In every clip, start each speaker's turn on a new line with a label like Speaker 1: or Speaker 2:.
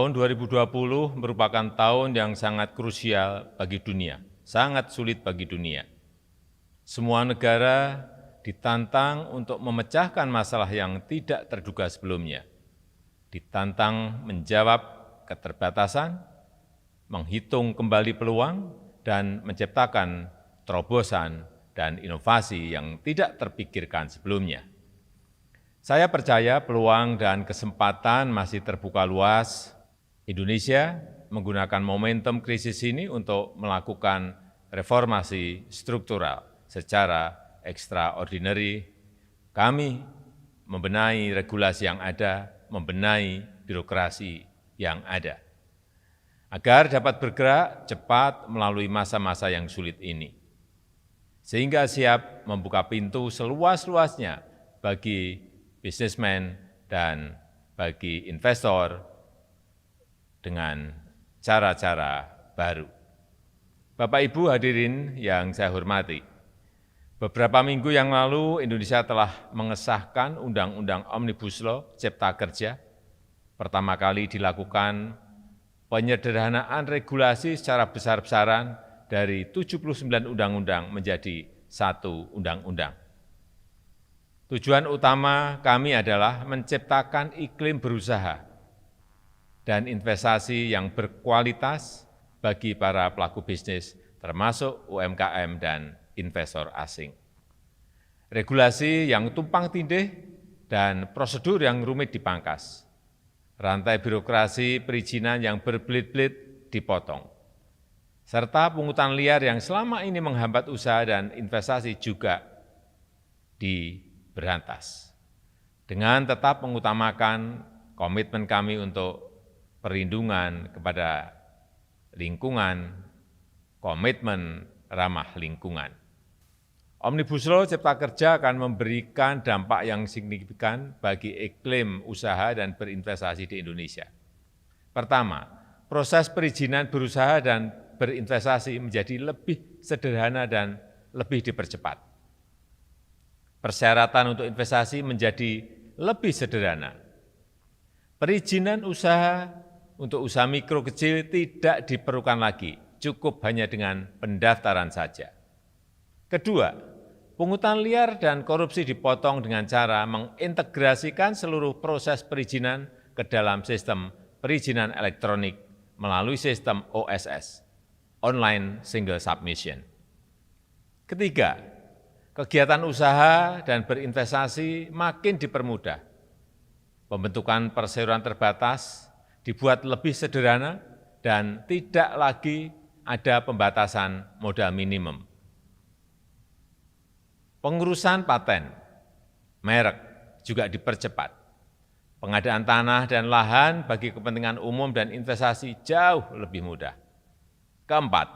Speaker 1: Tahun 2020 merupakan tahun yang sangat krusial bagi dunia, sangat sulit bagi dunia. Semua negara ditantang untuk memecahkan masalah yang tidak terduga sebelumnya, ditantang menjawab keterbatasan, menghitung kembali peluang, dan menciptakan terobosan dan inovasi yang tidak terpikirkan sebelumnya. Saya percaya peluang dan kesempatan masih terbuka luas. Indonesia menggunakan momentum krisis ini untuk melakukan reformasi struktural secara extraordinary. Kami membenahi regulasi yang ada, membenahi birokrasi yang ada, agar dapat bergerak cepat melalui masa-masa yang sulit ini, sehingga siap membuka pintu seluas-luasnya bagi bisnismen dan bagi investor dengan cara-cara baru. Bapak Ibu hadirin yang saya hormati, beberapa minggu yang lalu Indonesia telah mengesahkan Undang-Undang Omnibus Law Cipta Kerja. Pertama kali dilakukan penyederhanaan regulasi secara besar-besaran dari 79 undang-undang menjadi 1 undang-undang. Tujuan utama kami adalah menciptakan iklim berusaha dan investasi yang berkualitas bagi para pelaku bisnis, termasuk UMKM dan investor asing. Regulasi yang tumpang tindih dan prosedur yang rumit dipangkas. Rantai birokrasi perizinan yang berbelit-belit dipotong. Serta pungutan liar yang selama ini menghambat usaha dan investasi juga diberantas. Dengan tetap mengutamakan komitmen kami untuk perlindungan kepada lingkungan, komitmen ramah lingkungan. Omnibus Law Cipta Kerja akan memberikan dampak yang signifikan bagi iklim usaha dan berinvestasi di Indonesia. Pertama, proses perizinan berusaha dan berinvestasi menjadi lebih sederhana dan lebih dipercepat. Persyaratan untuk investasi menjadi lebih sederhana. Perizinan usaha untuk usaha mikro kecil tidak diperlukan lagi, cukup hanya dengan pendaftaran saja. Kedua, pungutan liar dan korupsi dipotong dengan cara mengintegrasikan seluruh proses perizinan ke dalam sistem perizinan elektronik melalui sistem OSS, Online Single Submission. Ketiga, kegiatan usaha dan berinvestasi makin dipermudah. Pembentukan perseroan terbatas dibuat lebih sederhana dan tidak lagi ada pembatasan modal minimum. Pengurusan paten, merek juga dipercepat. Pengadaan tanah dan lahan bagi kepentingan umum dan investasi jauh lebih mudah. Keempat,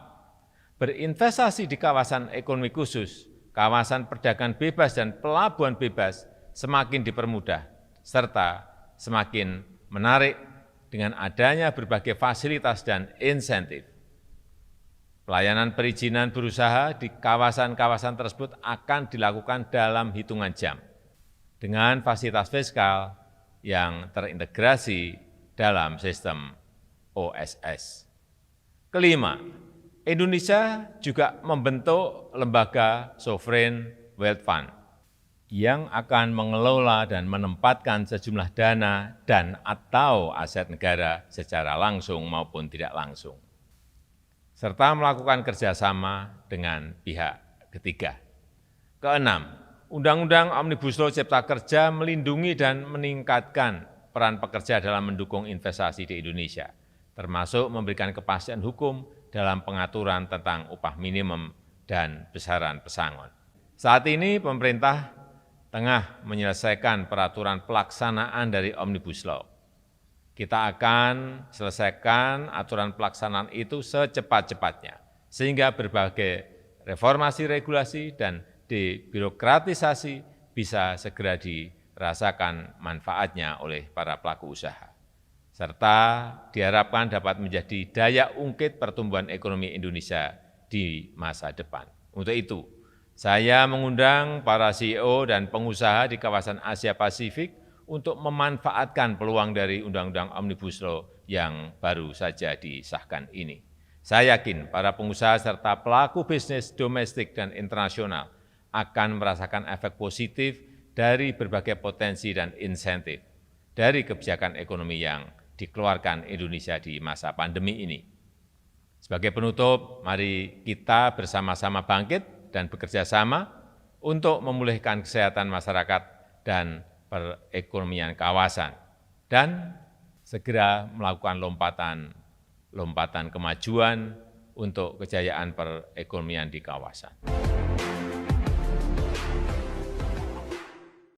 Speaker 1: berinvestasi di kawasan ekonomi khusus, kawasan perdagangan bebas dan pelabuhan bebas semakin dipermudah, serta semakin menarik dengan adanya berbagai fasilitas dan insentif. Pelayanan perizinan berusaha di kawasan-kawasan tersebut akan dilakukan dalam hitungan jam, dengan fasilitas fiskal yang terintegrasi dalam sistem OSS. Kelima, Indonesia juga membentuk lembaga Sovereign Wealth Fund yang akan mengelola dan menempatkan sejumlah dana dan atau aset negara secara langsung maupun tidak langsung, serta melakukan kerjasama dengan pihak ketiga. Keenam, Undang-Undang Omnibus Law Cipta Kerja melindungi dan meningkatkan peran pekerja dalam mendukung investasi di Indonesia, termasuk memberikan kepastian hukum dalam pengaturan tentang upah minimum dan besaran pesangon. Saat ini pemerintah tengah menyelesaikan peraturan pelaksanaan dari Omnibus Law. Kita akan selesaikan aturan pelaksanaan itu secepat-cepatnya, sehingga berbagai reformasi regulasi dan debirokratisasi bisa segera dirasakan manfaatnya oleh para pelaku usaha, serta diharapkan dapat menjadi daya ungkit pertumbuhan ekonomi Indonesia di masa depan. Untuk itu, saya mengundang para CEO dan pengusaha di kawasan Asia Pasifik untuk memanfaatkan peluang dari Undang-Undang Omnibus Law yang baru saja disahkan ini. Saya yakin para pengusaha serta pelaku bisnis domestik dan internasional akan merasakan efek positif dari berbagai potensi dan insentif dari kebijakan ekonomi yang dikeluarkan Indonesia di masa pandemi ini. Sebagai penutup, mari kita bersama-sama bangkit dan bekerja sama untuk memulihkan kesehatan masyarakat dan perekonomian kawasan, dan segera melakukan lompatan kemajuan untuk kejayaan perekonomian di kawasan.